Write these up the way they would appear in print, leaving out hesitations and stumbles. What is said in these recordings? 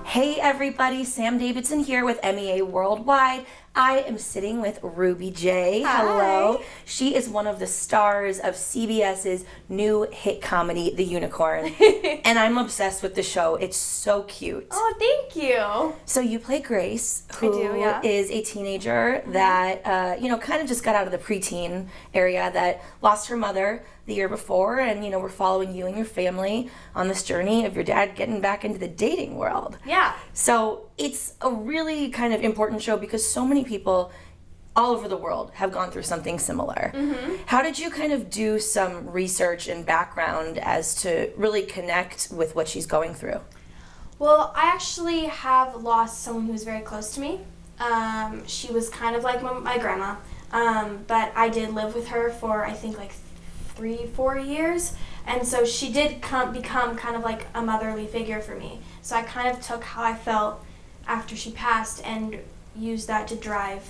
Hey everybody, Sam Davidson here with MEA Worldwide. I am sitting with Ruby J. Hi. Hello. She is one of the stars of CBS's new hit comedy, The Unicorn. And I'm obsessed with the show. It's so cute. Oh, thank you. So you play Grace, who I do, yeah. is a teenager that, kind of just got out of the preteen area, that lost her mother the year before, and, we're following you and your family on this journey of your dad getting back into the dating world. Yeah. So it's a really kind of important show because so many people all over the world have gone through something similar. Mm-hmm. How did you kind of do some research and background as to really connect with what she's going through? Well, I actually have lost someone who was very close to me. She was kind of like my grandma, but I did live with her for, I think, like 3-4 years. And so she did become kind of like a motherly figure for me. So I kind of took how I felt after she passed and used that to drive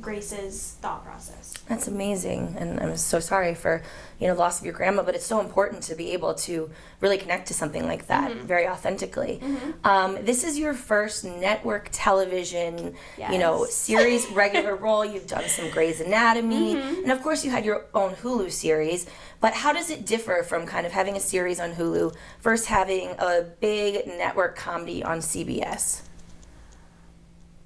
Grace's thought process. That's amazing, and I'm so sorry for the loss of your grandma, but it's so important to be able to really connect to something like that very authentically. This is your first network television Yes. series regular role. You've done some Grey's Anatomy, and of course you had your own Hulu series, but how does it differ from kind of having a series on Hulu versus having a big network comedy on CBS?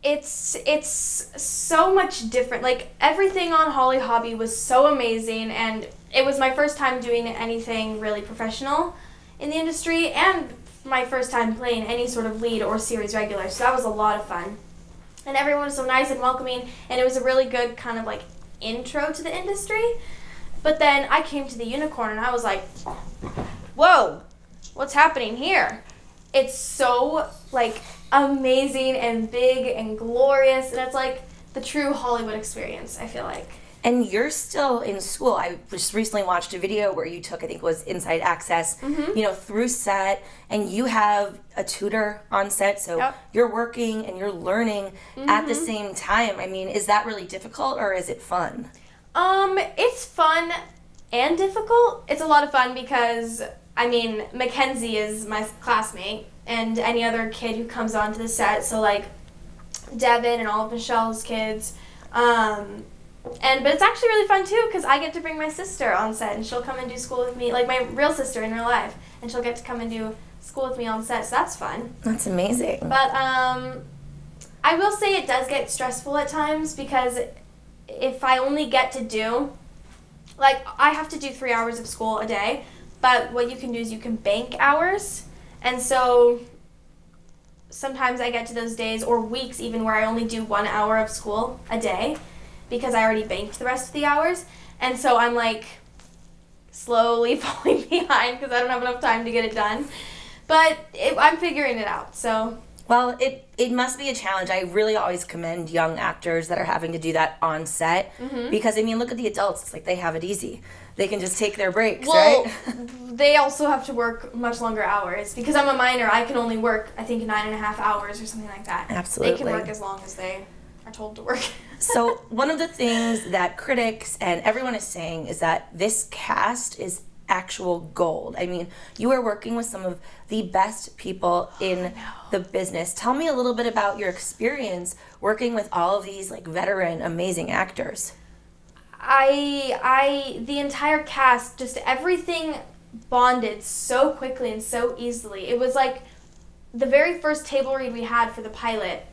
It's so much different. Like, everything on Hobbie was so amazing, and it was my first time doing anything really professional in the industry, and my first time playing any sort of lead or series regular, so that was a lot of fun. And everyone was so nice and welcoming, and it was a really good kind of like intro to the industry. But then I came to the Unicorn, and I was like, whoa, what's happening here? It's so like amazing and big and glorious, and it's like the true Hollywood experience, I feel like. And you're still in school. I just recently watched a video where you took, I think it was Inside Access, through set, and you have a tutor on set, so you're working and you're learning at the same time. I mean, is that really difficult, or is it fun? It's fun and difficult. It's a lot of fun because, Mackenzie is my classmate, and any other kid who comes onto the set, so like Devin and all of Michelle's kids. But it's actually really fun too, because I get to bring my sister on set, and she'll come and do school with me, like my real sister in real life, and she'll get to come and do school with me on set, so that's fun. That's amazing. But I will say it does get stressful at times, because if I only get to do, like, I have to do 3 hours of school a day, but what you can do is you can bank hours. And so sometimes I get to those days or weeks even where I only do 1 hour of school a day because I already banked the rest of the hours. And so I'm like slowly falling behind because I don't have enough time to get it done. But I'm figuring it out. So. Well, it must be a challenge. I really always commend young actors that are having to do that on set because, look at the adults. It's like they have it easy. They can just take their breaks, right? They also have to work much longer hours. Because I'm a minor, I can only work, I think, 9.5 hours or something like that. Absolutely. They can work as long as they are told to work. So one of the things that critics and everyone is saying is that this cast is actual gold. You are working with some of the best people in the business. Tell me a little bit about your experience working with all of these like veteran, amazing actors. The entire cast, just everything bonded so quickly and so easily. It was like the very first table read we had for the pilot.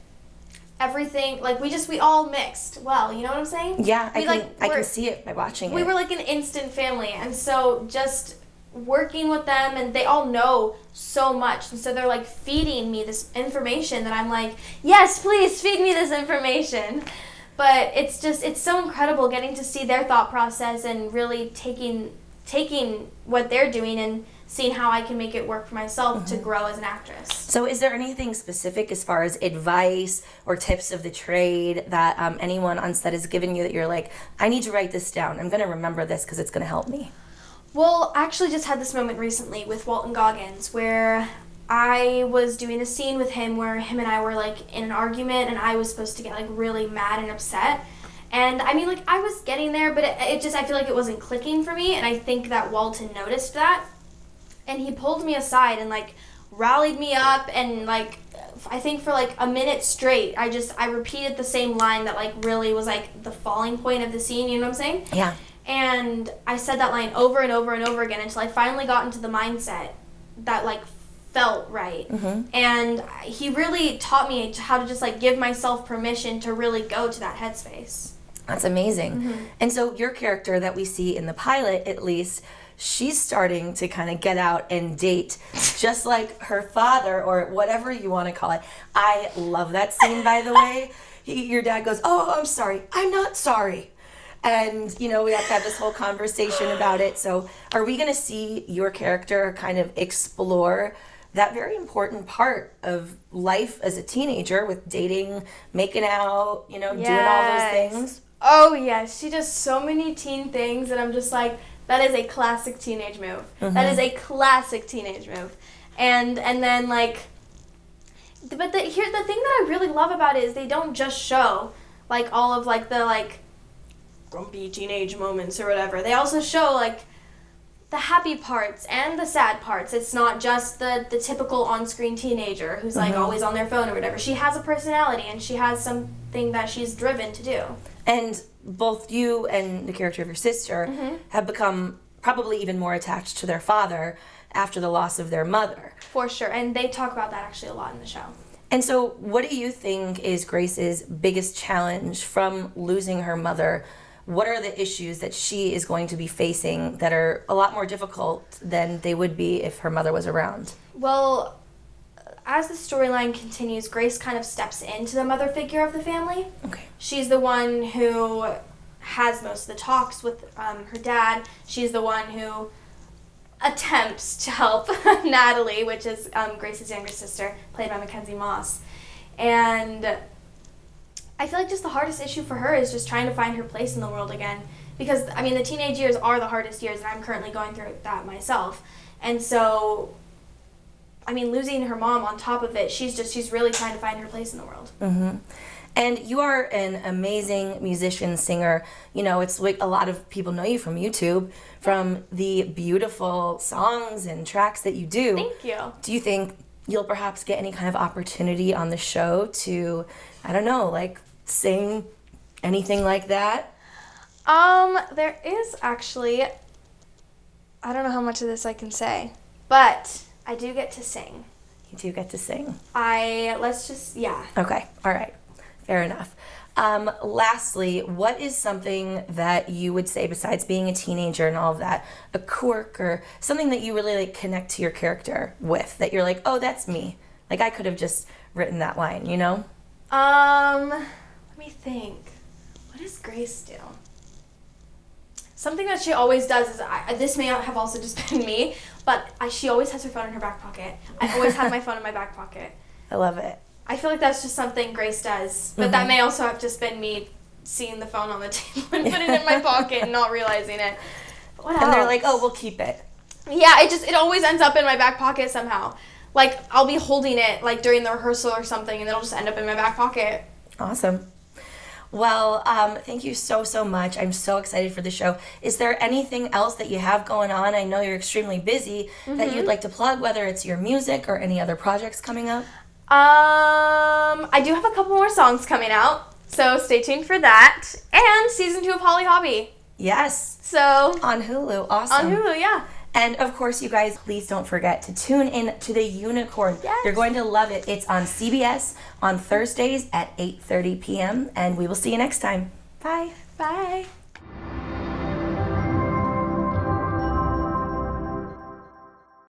Everything, like, we all mixed well, you know what I'm saying? Yeah, I can see it by watching it. We were like an instant family, and so just working with them, and they all know so much, and so they're like feeding me this information that I'm like, yes, please feed me this information. But it's so incredible getting to see their thought process and really taking what they're doing and seeing how I can make it work for myself to grow as an actress. So is there anything specific as far as advice or tips of the trade that anyone on set has given you that you're like, I need to write this down. I'm going to remember this because it's going to help me? Well, I actually just had this moment recently with Walton Goggins where I was doing a scene with him where him and I were like in an argument, and I was supposed to get like really mad and upset. And I was getting there, but I feel like it wasn't clicking for me, and I think that Walton noticed that. And he pulled me aside and like rallied me up and like I think for like a minute straight, I repeated the same line that like really was like the falling point of the scene, you know what I'm saying? Yeah. And I said that line over and over and over again until I finally got into the mindset that like felt right. And he really taught me how to just like give myself permission to really go to that headspace. That's amazing. And so your character that we see in the pilot, at least, she's starting to kind of get out and date just like her father, or whatever you want to call it. I love that scene, by the way. Your dad goes, "Oh, I'm sorry. I'm not sorry." And, you know, we have to have this whole conversation about it. So are we going to see your character kind of explore that very important part of life as a teenager with dating, making out, you know, doing all those things? Oh, yes. She does so many teen things that I'm just like, that is a classic teenage move. That is a classic teenage move. And then, like, but the thing that I really love about it is they don't just show, like, all of, like, the, like, grumpy teenage moments or whatever. They also show, like, the happy parts and the sad parts. It's not just the typical on-screen teenager who's, like, always on their phone or whatever. She has a personality, and she has something that she's driven to do. And both you and the character of your sister have become probably even more attached to their father after the loss of their mother. For sure, and they talk about that actually a lot in the show. And so what do you think is Grace's biggest challenge from losing her mother? What are the issues that she is going to be facing that are a lot more difficult than they would be if her mother was around? Well, as the storyline continues, Grace kind of steps into the mother figure of the family. Okay. She's the one who has most of the talks with her dad. She's the one who attempts to help Natalie, which is Grace's younger sister, played by Mackenzie Moss. And I feel like just the hardest issue for her is just trying to find her place in the world again. Because, I mean, the teenage years are the hardest years, and I'm currently going through that myself. And so, I mean, losing her mom on top of it, she's really trying to find her place in the world. And you are an amazing musician, singer. You know, it's like a lot of people know you from YouTube, from the beautiful songs and tracks that you do. Thank you. Do you think you'll perhaps get any kind of opportunity on the show to, I don't know, like sing anything like that? There is actually, I don't know how much of this I can say, but I do get to sing. You do get to sing. Okay, All right. Fair enough. Lastly, what is something that you would say, besides being a teenager and all of that, a quirk or something that you really like connect to your character with, that you're like, oh, that's me. Like, I could have just written that line, you know? Let me think. What does Grace do? Something that she always does is, this may have also just been me, but she always has her phone in her back pocket. I always have my phone in my back pocket. I love it. I feel like that's just something Grace does, but that may also have just been me seeing the phone on the table and putting it in my pocket and not realizing it. What else? And they're like, oh, we'll keep it. Yeah, it always ends up in my back pocket somehow. Like, I'll be holding it, like, during the rehearsal or something, and it'll just end up in my back pocket. Awesome. Well, thank you so much. I'm so excited for the show. Is there anything else that you have going on? I know you're extremely busy that you'd like to plug, whether it's your music or any other projects coming up? I do have a couple more songs coming out, so stay tuned for that. And season 2 of Hobbie. Yes. So on Hulu. Awesome. On Hulu, yeah. And of course, you guys, please don't forget to tune in to The Unicorn. Yes. You're going to love it. It's on CBS on Thursdays at 8:30 p.m. And we will see you next time. Bye. Bye.